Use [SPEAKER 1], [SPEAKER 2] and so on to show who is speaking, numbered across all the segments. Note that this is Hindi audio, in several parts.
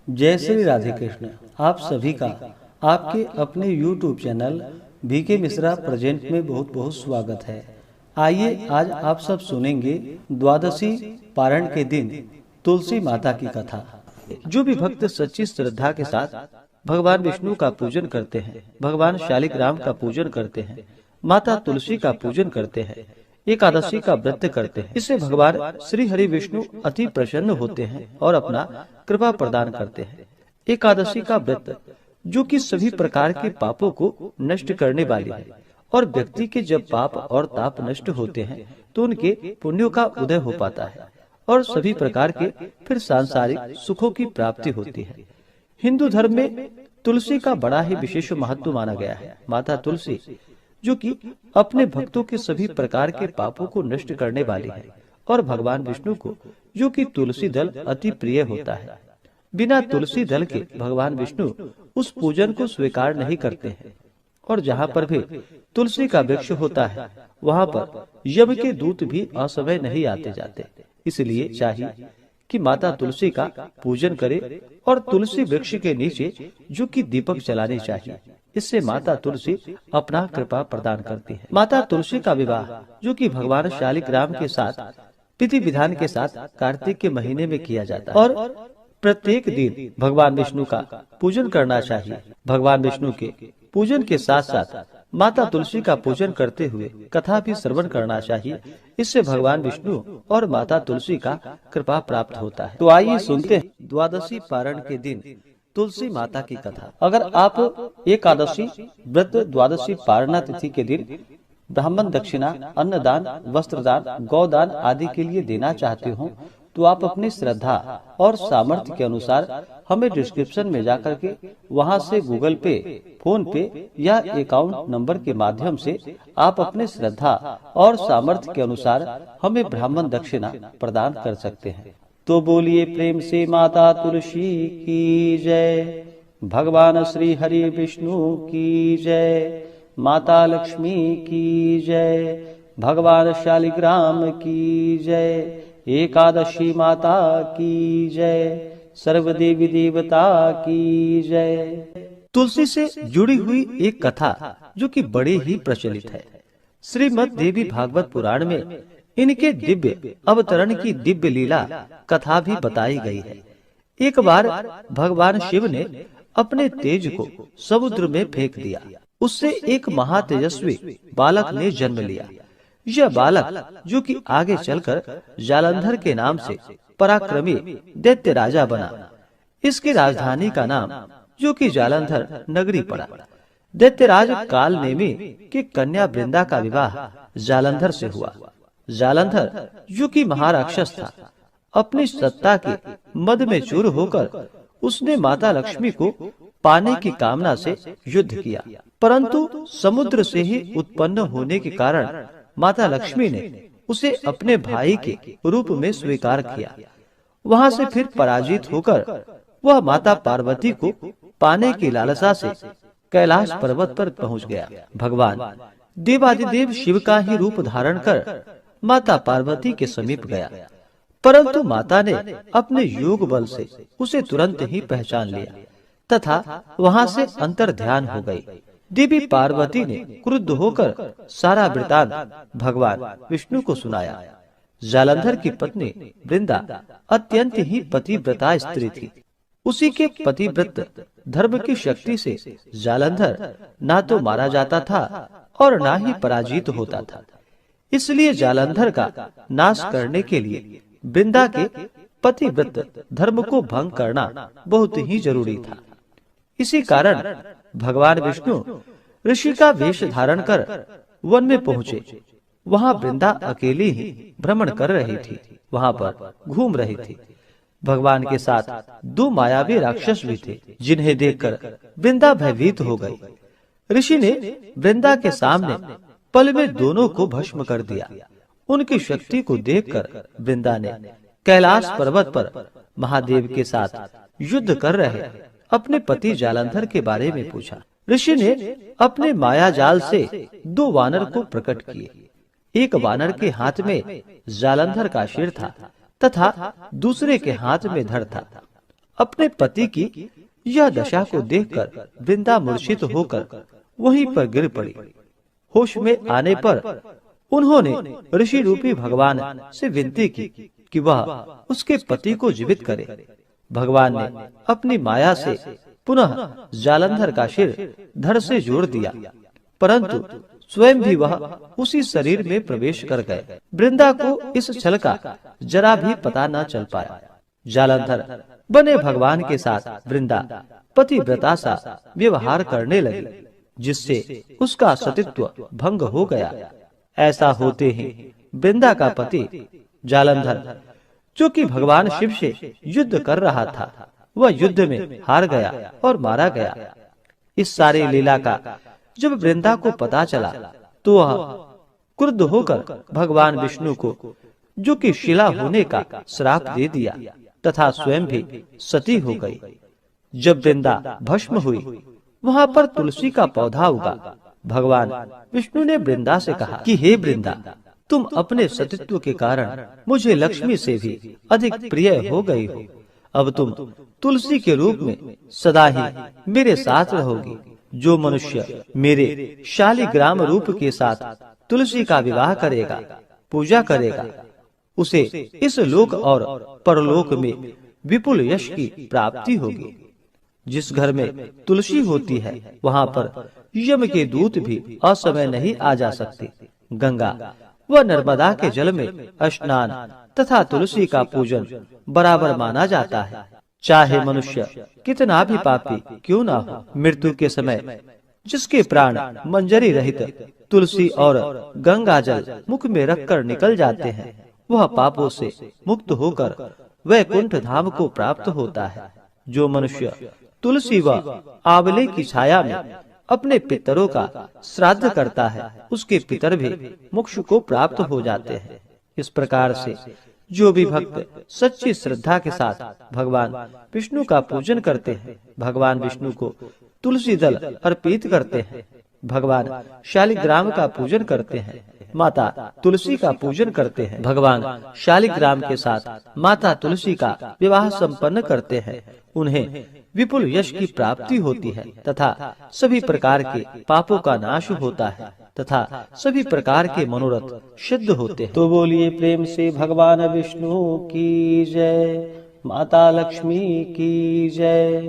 [SPEAKER 1] जय श्री राधे कृष्ण। आप सभी का आपके अपने YouTube channel BK Mishra present में बहुत बहुत स्वागत है। आइए आज आप सब सुनेंगे द्वादशी पारण के दिन तुलसी माता की कथा। जो भी भक्त सच्ची श्रद्धा के साथ भगवान विष्णु का पूजन करते हैं, भगवान शालिग्राम का पूजन करते हैं, माता तुलसी का पूजन करते हैं, एकादशी का व्रत करते हैं, इससे भगवान श्री हरि विष्णु अति प्रसन्न होते हैं और अपना कृपा प्रदान करते हैं। एकादशी का व्रत जो कि सभी प्रकार के पापों को नष्ट करने वाली है और व्यक्ति के जब पाप और ताप नष्ट होते हैं तो उनके पुण्यों का उदय हो पाता है और सभी प्रकार के फिर सांसारिक सुखों की प्राप्ति होती है। हिंदू धर्म में तुलसी का बड़ा ही विशेष महत्व माना गया है। माता तुलसी जो कि अपने भक्तों के सभी प्रकार के पापों को नष्ट करने वाली है और भगवान विष्णु को जो कि तुलसी दल अति प्रिय होता है। बिना तुलसी दल के भगवान विष्णु उस पूजन को स्वीकार नहीं करते हैं और जहाँ पर भी तुलसी का वृक्ष होता है वहाँ पर यम के दूत भी असमय नहीं आते जाते। इसलिए चाहिए कि माता तुलसी का पूजन करे और तुलसी वृक्ष के नीचे जो कि दीपक जलाने चाहिए। इससे माता तुलसी अपना कृपा प्रदान करती है। माता तुलसी का विवाह जो कि भगवान शालिग्राम के साथ विधि विधान के साथ कार्तिक के महीने में किया जाता है और प्रत्येक दिन भगवान विष्णु का पूजन करना चाहिए। भगवान विष्णु के पूजन के साथ साथ माता तुलसी का पूजन करते हुए कथा भी श्रवण करना चाहिए। इससे भगवान विष्णु और माता तुलसी का कृपा प्राप्त होता है। तो आइए सुनते हैं द्वादशी पारण के दिन तुलसी माता की कथा। अगर आप एकादशी व्रत द्वादशी पारणा तिथि के दिन ब्राह्मण दक्षिणा, अन्नदान, वस्त्रदान, गौदान आदि के लिए देना चाहते हो तो आप अपनी श्रद्धा और सामर्थ्य के अनुसार हमें डिस्क्रिप्शन में जाकर के वहां से गूगल पे, फोन पे या अकाउंट नंबर के माध्यम से आप अपने श्रद्धा और सामर्थ्य के अनुसार हमें ब्राह्मण दक्षिणा प्रदान कर सकते हैं। तो बोलिए प्रेम से माता तुलसी की जय, भगवान श्री हरि विष्णु की जय, माता लक्ष्मी की जय, भगवान शालिग्राम की जय, एकादशी माता की जय, सर्व देवी देवता की जय। तुलसी से जुड़ी हुई एक कथा जो कि बड़ी ही प्रचलित है। श्रीमद् देवी भागवत पुराण में इनके दिव्य अवतरण की दिव्य लीला कथा भी बताई गई है। एक बार भगवान शिव ने अपने तेज को समुद्र में फेंक दिया। उससे एक महातेजस्वी बालक ने जन्म लिया। यह बालक जो कि आगे चलकर जालंधर के नाम से पराक्रमी दैत्य राजा बना। इसकी राजधानी का नाम जो कि जालंधर नगरी पड़ा। दैत्यराज काल नेमी की कन्या वृंदा का विवाह जालंधर से हुआ। जालंधर जो कि महाराक्षस था, अपनी सत्ता के मद में चूर होकर उसने माता लक्ष्मी को पाने की कामना से युद्ध किया, परंतु समुद्र से ही उत्पन्न होने के कारण माता लक्ष्मी ने उसे अपने भाई के रूप में स्वीकार किया। वहां से फिर पराजित होकर वह माता पार्वती को पाने की लालसा से कैलाश पर्वत पर पहुंच गया। भगवान देवादिदेव शिव का ही रूप धारण कर माता पार्वती के समीप गया, परंतु माता ने अपने योग बल से उसे तुरंत ही पहचान लिया तथा वहां से अंतर ध्यान हो गई। देवी पार्वती ने क्रुद्ध होकर सारा वृतांत भगवान विष्णु को सुनाया। जालंधर की पत्नी वृंदा अत्यंत ही पतिव्रता स्त्री थी। उसी के पतिव्रत धर्म की शक्ति से जालंधर ना तो मारा जाता था और ना ही पराजित होता था। इसलिए जालंधर का नाश करने के लिए वृंदा के पतिव्रत धर्म को भंग करना बहुत ही जरूरी था। इसी कारण भगवान विष्णु ऋषि का वेश धारण कर वन में पहुँचे। वहाँ वृंदा अकेली ही भ्रमण कर रही थी, वहाँ पर घूम रही थी। भगवान के साथ दो मायावी राक्षस भी थे, जिन्हें देखकर वृंदा भयभीत हो गई। ऋषि ने वृंदा के सामने पल में दोनों को भस्म कर दिया। उनकी शक्ति को देखकर वृंदा ने कैलाश पर्वत पर महादेव के साथ युद्ध कर रहे अपने पति जालंधर के बारे में पूछा। ऋषि ने अपने माया जाल से दो वानर को प्रकट किए। एक वानर के हाथ में जालंधर का सिर था तथा दूसरे के हाथ में धड़ था। अपने पति की यह दशा को देखकर वृंदा मूर्छित होकर वहीं पर गिर पड़ी। होश में आने पर उन्होंने ऋषि रूपी भगवान से विनती की कि वह उसके पति को जीवित करे। भगवान ने अपनी माया से पुनः जालंधर का सिर धड़ से जोड़ दिया, परंतु स्वयं भी वह उसी शरीर में प्रवेश कर गए। वृंदा को इस छल का जरा भी पता न चल पाया। जालंधर बने भगवान के साथ वृंदा पतिव्रता सा व्यवहार करने लगी, जिससे उसका सतीत्व भंग हो गया। ऐसा होते ही वृंदा का पति जालंधर, जो कि भगवान शिव से युद्ध कर रहा था, वह युद्ध में हार गया और मारा गया। इस सारी लीला का जब वृंदा को पता चला तो वह क्रुद्ध होकर भगवान विष्णु को, जो कि शिला होने का श्राप दे दिया तथा स्वयं भी सती हो गई। जब वृंदा भस्म हुई, वहां पर तुलसी का पौधा उगा। भगवान विष्णु ने वृंदा से कहा कि हे वृंदा, तुम अपने सतीत्व के कारण मुझे लक्ष्मी से भी अधिक प्रिय हो गई हो। अब तुम तुलसी के रूप में सदा ही मेरे साथ रहोगी। जो मनुष्य मेरे शालिग्राम रूप के साथ तुलसी का विवाह करेगा, पूजा करेगा, उसे इस लोक और परलोक में विपुल यश की प्राप्ति होगी। जिस घर में तुलसी होती है, वहाँ पर यम के दूत भी असमय नहीं आ जा सकते। गंगा व नर्मदा के जल में स्नान तथा तुलसी का पूजन बराबर माना जाता है। चाहे मनुष्य कितना भी पापी क्यों ना हो, मृत्यु के समय जिसके प्राण मंजरी रहित तुलसी और गंगा जल मुख में रखकर निकल जाते हैं, वह पापों से मुक्त होकर वैकुंठ धाम को प्राप्त होता है। जो मनुष्य तुलसी व आंवले की छाया में अपने पितरों का श्राद्ध करता है, उसके पितर भी मोक्ष को प्राप्त हो जाते हैं। इस प्रकार से जो भी भक्त सच्ची श्रद्धा के साथ भगवान विष्णु का पूजन करते हैं, भगवान विष्णु को तुलसी दल अर्पित करते हैं, भगवान शालिग्राम का पूजन करते हैं, माता तुलसी का पूजन करते हैं, भगवान शालिग्राम के साथ माता तुलसी का विवाह संपन्न करते हैं, उन्हें विपुल यश की प्राप्ति होती है तथा सभी प्रकार के पापों का नाश होता है तथा सभी प्रकार के मनोरथ सिद्ध होते हैं। तो बोलिए प्रेम से भगवान विष्णु की जय, माता लक्ष्मी की जय,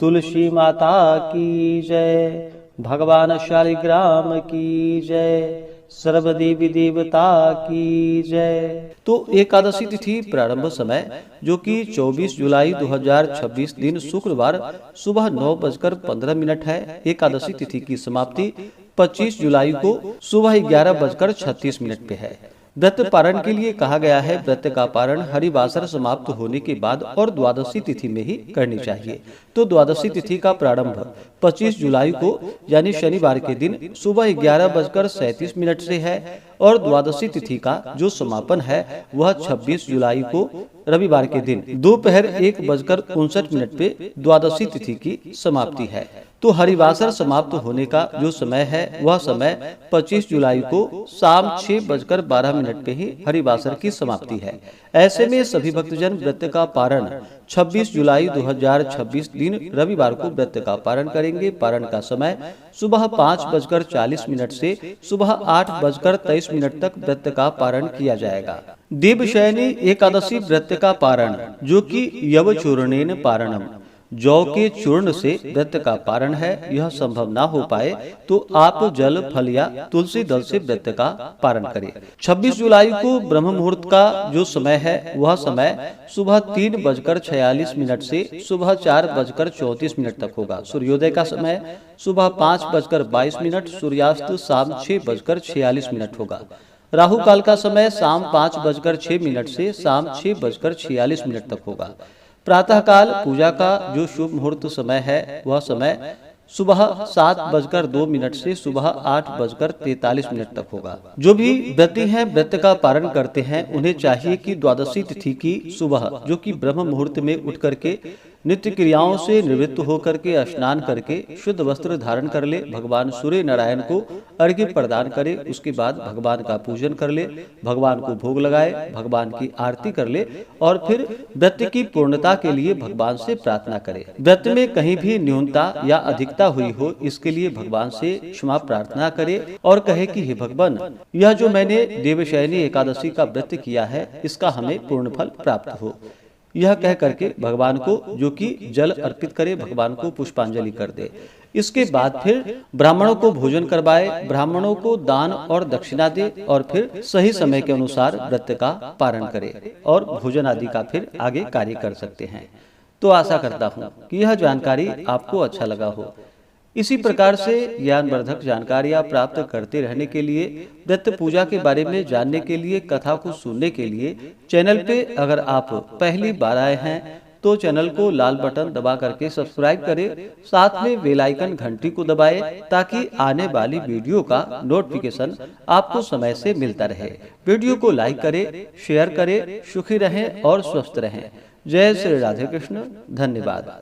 [SPEAKER 1] तुलसी माता की जय, भगवान शालिग्राम की जय, सर्व देवी देवता की जय। तो एकादशी तिथि प्रारंभ समय जो कि 24 जुलाई 2026 दिन शुक्रवार सुबह 9:15 है। एकादशी तिथि की समाप्ति 25 जुलाई को सुबह 11:36 पे है। व्रत पारण के लिए कहा गया है। व्रत का पारण हरिवासर समाप्त होने के बाद और द्वादशी तिथि में ही करनी चाहिए। तो द्वादशी तिथि का प्रारंभ 25 जुलाई को यानी शनिवार के दिन सुबह 11:37 से है और द्वादशी तिथि का जो समापन है वह 26 जुलाई को रविवार के दिन दोपहर 1:59 पे द्वादशी तिथि की समाप्ति है। तो हरिवासर समाप्त होने का जो समय है वह समय 25 जुलाई को शाम 6:12 पे ही हरिवासर की समाप्ति है। ऐसे में सभी भक्तजन व्रत का पारण 26 जुलाई 2026 दिन रविवार को व्रत का पारण करेंगे। पारण का समय सुबह 5:40 से सुबह 8:23 तक व्रत का पारण किया जाएगा। देवशयनी एकादशी व्रत का पारण जो कि यवचूर्णेन पारणम, जौ के चूर्ण से व्रत का पारण है। यह संभव ना हो पाए तो आप जल फल या तुलसी दल से व्रत का पारण करें। 26 जुलाई को ब्रह्म मुहूर्त का जो समय है वह समय सुबह 3:46 से सुबह 4:34 तक होगा। सूर्योदय का समय सुबह 5:22, सूर्यास्त शाम 6:46 होगा। राहु काल का समय शाम 5:06 से शाम 6:46 तक होगा। प्रातः काल पूजा का जो शुभ मुहूर्त समय है वह समय सुबह 7:02 से सुबह 8:43 तक होगा। जो भी व्रती हैं व्रत का पारण करते हैं उन्हें चाहिए कि द्वादशी तिथि की सुबह जो कि ब्रह्म मुहूर्त में उठ करके नित्य क्रियाओं से निवृत्त होकर के स्नान करके शुद्ध वस्त्र धारण कर ले, भगवान सूर्य नारायण को अर्घ्य प्रदान करे, उसके बाद भगवान का पूजन कर ले, भगवान को भोग लगाए, भगवान की आरती कर ले और फिर व्रत की पूर्णता के लिए भगवान से प्रार्थना करे। व्रत में कहीं भी न्यूनता या अधिकता हुई हो इसके लिए भगवान से क्षमा प्रार्थना करे और कहे कि हे भगवान, यह जो मैंने देवशयनी एकादशी का व्रत किया है इसका हमें पूर्ण फल प्राप्त हो। यह कह करके भगवान को जो कि जल अर्पित करे, भगवान को पुष्पांजलि कर दे। इसके बाद फिर ब्राह्मणों को भोजन करवाए, ब्राह्मणों को दान और दक्षिणा दे और फिर सही समय के अनुसार व्रत का पारण करे और भोजन आदि का फिर आगे कार्य कर सकते हैं। तो आशा करता हूँ कि यह जानकारी आपको अच्छा लगा हो। इसी प्रकार से ज्ञानवर्धक जानकारियाँ प्राप्त करते रहने के लिए, व्रत पूजा के बारे में जानने के लिए, कथा को सुनने के लिए चैनल पे अगर आप पहली बार आए हैं तो चैनल को लाल बटन दबा करके सब्सक्राइब करें, साथ में बेल आइकन घंटी को दबाएं ताकि आने वाली वीडियो का नोटिफिकेशन आपको समय से मिलता रहे। वीडियो को लाइक करें, शेयर करें। सुखी रहें और स्वस्थ रहें। जय श्री राधे कृष्ण। धन्यवाद।